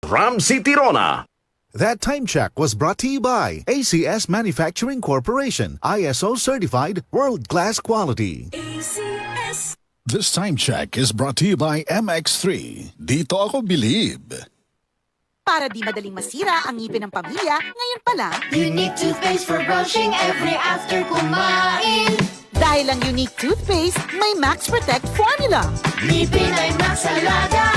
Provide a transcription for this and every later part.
Ramsey Tirona. That time check was brought to you by ACS Manufacturing Corporation, ISO certified world-class quality. ACS. This time check is brought to you by MX3. Dito ako believe. Para di madaling masira ang ngipin ng pamilya, ngayon pa lang, Unique toothpaste for brushing every after kumain. dahil ang unique toothpaste, may Max Protect formula. Ngipin ay Max Alaga,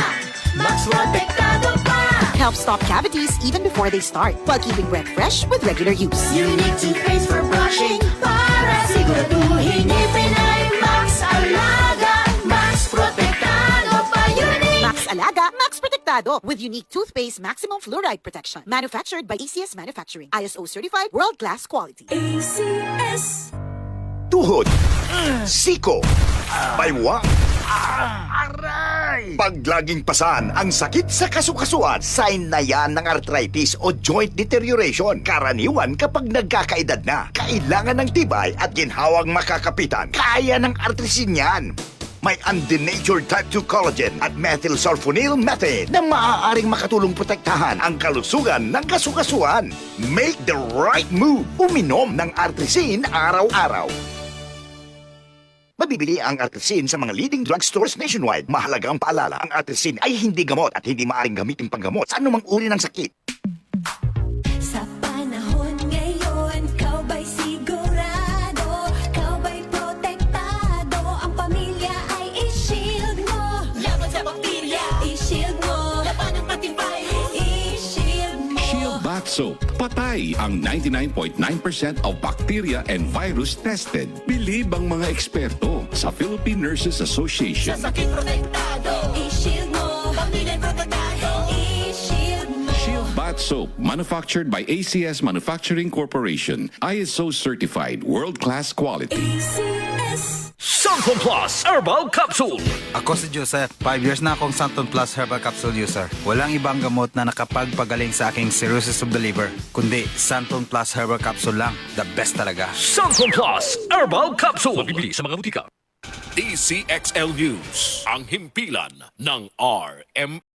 Max Protektado pa. Helps stop cavities even before they start, while keeping breath fresh with regular use. Unique toothpaste for brushing para siguraduhin ngipin ay Max Alaga, Max Protektado pa. Unique. Max Alaga, Max Protectado with unique toothpaste maximum fluoride protection. Manufactured by ACS Manufacturing. ISO certified world-class quality. ACS. Tuhod, siko, baywang, pag laging pasan ang sakit sa kasukasuan, sign na yan ng arthritis o joint deterioration. Karaniwan kapag nagkakaedad na, kailangan ng tibay at ginhawang makakapitan. Kaya ng artrisin yan. May undenatured type 2 collagen at methylsulfonyl methane na maaaring makatulong protektahan ang kalusugan ng kasukasuan. Make the right move. Uminom ng artrisin araw-araw. Mabibili ang artrisin sa mga leading drugstores nationwide. Mahalagang paalala, ang artrisin ay hindi gamot at hindi maaaring gamitin panggamot sa anumang uri ng sakit. Sa panahon ngayon, kau ba'y sigurado? Kau ba'y protektado? Ang pamilya ay i-shield mo. Laban sa bakterya, i-shield mo. Laban ng matibay, i-shield mo. Shield Bath Soap. Patay ang 99.9% of bacteria and virus tested. Believe ang mga eksperto sa Philippine Nurses Association. Sa sakit protektado, i-shield mo. Pamilya protektado, i-shield mo. Shield Bath Soap, manufactured by ACS Manufacturing Corporation. ISO certified, world-class quality. ACS. Santon Plus Herbal Capsule. Ako si Joseph. 5 years na akong Santon Plus Herbal Capsule user. Walang ibang gamot na nakapagpagaling sa aking cirrhosis of the liver, kundi Santon Plus Herbal Capsule lang. The best talaga. Santon Plus Herbal Capsule. Mabibili sa mga butika. DCXL News, ang himpilan ng RMN.